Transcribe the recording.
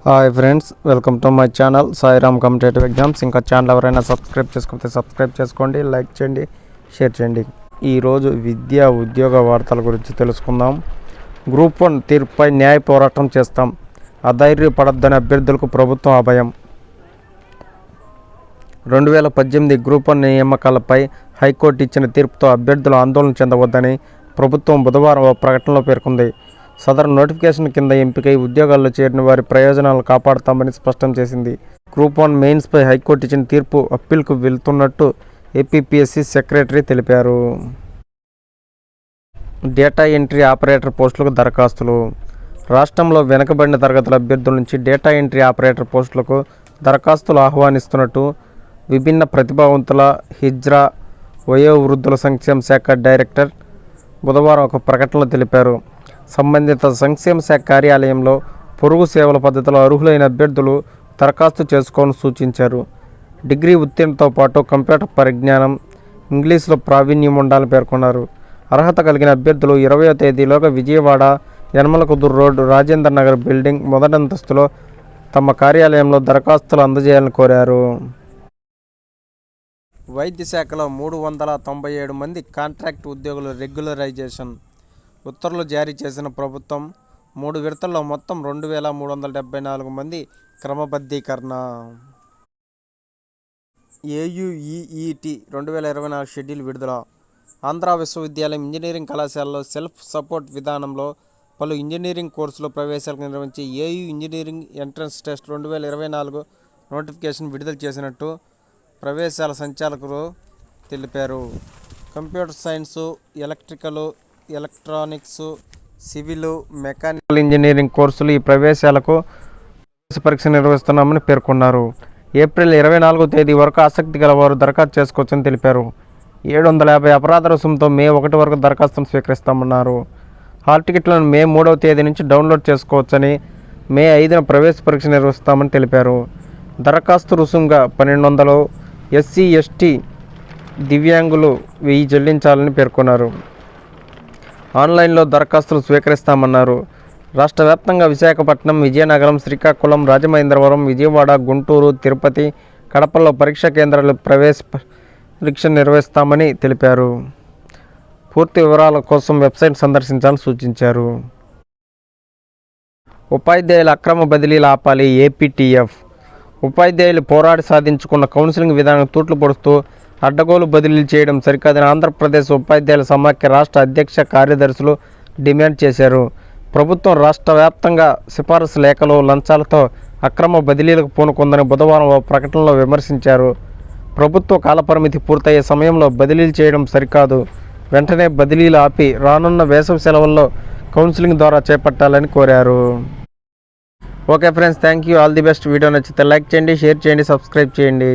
Hi friends, welcome to my channel Sairam competitive exams. ఇంకా channel ఎవరైనా subscribe చేసుకోకపోతే subscribe చేసుకోండి, లైక్ చేయండి, షేర్ చేయండి. ఈరోజు విద్యా ఉద్యోగ వార్తల గురించి తెలుసుకుందాం. గ్రూప్ 1 తీర్పుపై న్యాయ పోరాటం చేస్తాం, అధైర్యపడొద్దని అభ్యర్థులకు ప్రభుత్వం అభయం. 2018 గ్రూప్ 1 నియామకాలపై హైకోర్టు ఇచ్చిన తీర్పుతో అభ్యర్థులు ఆందోళన చెందవద్దని ప్రభుత్వం బుధవారం ఓ ప్రకటనలో పేర్కొంది. సదరు నోటిఫికేషన్ కింద ఎంపికై ఉద్యోగాల్లో చేరిన వారి ప్రయోజనాలను కాపాడుతామని స్పష్టం చేసింది. గ్రూప్ 1 మెయిన్స్పై హైకోర్టు ఇచ్చిన తీర్పు అప్పీల్కు వెళ్తున్నట్టు ఏపీపీఎస్సీ సెక్రటరీ తెలిపారు. డేటా ఎంట్రీ ఆపరేటర్ పోస్టులకు దరఖాస్తులు. రాష్ట్రంలో వెనుకబడిన తరగతుల అభ్యర్థుల నుంచి డేటా ఎంట్రీ ఆపరేటర్ పోస్టులకు దరఖాస్తులు ఆహ్వానిస్తున్నట్టు విభిన్న ప్రతిభావంతుల హిజ్రా వయోవృద్ధుల సంక్షేమ శాఖ డైరెక్టర్ బుధవారం ఒక ప్రకటనలో తెలిపారు. సంబంధిత సంక్షేమ శాఖ కార్యాలయంలో పొరుగు సేవల పద్ధతిలో అర్హులైన అభ్యర్థులు దరఖాస్తు చేసుకోవాలని సూచించారు. డిగ్రీ ఉత్తీర్ణతో పాటు కంప్యూటర్ పరిజ్ఞానం, ఇంగ్లీష్లో ప్రావీణ్యం ఉండాలని పేర్కొన్నారు. అర్హత కలిగిన అభ్యర్థులు 20వ తేదీలోగా విజయవాడ యనమలకుదురు రోడ్డు రాజేంద్ర నగర్ బిల్డింగ్ మొదటి అంతస్తులో తమ కార్యాలయంలో దరఖాస్తులు అందజేయాలని కోరారు. వైద్య శాఖలో 397 మంది కాంట్రాక్ట్ ఉద్యోగుల రెగ్యులరైజేషన్ ఉత్తర్వులు జారీ చేసిన ప్రభుత్వం 3 విడతల్లో మొత్తం 2374 మంది క్రమబద్ధీకరణ. ఏయుఈఈటీ 2024 షెడ్యూల్ విడుదల. ఆంధ్ర విశ్వవిద్యాలయం ఇంజనీరింగ్ కళాశాలలో సెల్ఫ్ సపోర్ట్ విధానంలో పలు ఇంజనీరింగ్ కోర్సులు ప్రవేశాలకు నిర్వహించే AU engineering entrance test 2024 notification విడుదల చేసినట్టు ప్రవేశాల సంచాలకులు తెలిపారు. Computer science, electrical, electronics, civil, mechanical engineering కోర్సులు ఈ ప్రవేశాలకు పరీక్ష నిర్వహిస్తున్నామని పేర్కొన్నారు. ఏప్రిల్ 24వ తేదీ వరకు ఆసక్తి గల వారు దరఖాస్తు చేసుకోవచ్చని తెలిపారు. 750 అపరాధ రుసుముతో మే 1 వరకు దరఖాస్తును స్వీకరిస్తామన్నారు. హాల్ టికెట్లను మే 3వ తేదీ నుంచి డౌన్లోడ్ చేసుకోవచ్చని, మే 5న ప్రవేశ పరీక్ష నిర్వహిస్తామని తెలిపారు. దరఖాస్తు రుసుముగా 1200, ఎస్సీ ఎస్టీ దివ్యాంగులు 1000 చెల్లించాలని పేర్కొన్నారు. ఆన్లైన్లో దరఖాస్తులు స్వీకరిస్తామన్నారు. రాష్ట్ర వ్యాప్తంగా విశాఖపట్నం, విజయనగరం, శ్రీకాకుళం, రాజమహేంద్రవరం, విజయవాడ, గుంటూరు, తిరుపతి, కడపలో పరీక్షా కేంద్రాలు ప్రవేశ పరీక్ష నిర్వహిస్తామని తెలిపారు. పూర్తి వివరాల కోసం వెబ్సైట్ సందర్శించాలని సూచించారు. ఉపాధ్యాయుల అక్రమ బదిలీలు ఆపాలి ఏపీటీఎఫ్. ఉపాధ్యాయులు పోరాడి సాధించుకున్న కౌన్సిలింగ్ విధానం తూట్లు పొడుస్తూ అడ్డగోలు బదిలీలు చేయడం సరికాదని ఆంధ్రప్రదేశ్ ఉపాధ్యాయుల సమాఖ్య రాష్ట్ర అధ్యక్ష కార్యదర్శులు డిమాండ్ చేశారు. ప్రభుత్వం రాష్ట్ర వ్యాప్తంగా సిఫారసు లేఖలు, లంచాలతో అక్రమ బదిలీలకు పూనుకుందని బుధవారం ఓ ప్రకటనలో విమర్శించారు. ప్రభుత్వ కాలపరిమితి పూర్తయ్యే సమయంలో బదిలీలు చేయడం సరికాదు, వెంటనే బదిలీలు ఆపి రానున్న వేసవి సెలవుల్లో కౌన్సిలింగ్ ద్వారా చేపట్టాలని కోరారు. Okay friends, thank you, all the best. Video నచ్చితే లైక్ చేయండి, షేర్ చేయండి, సబ్స్క్రైబ్ చేయండి.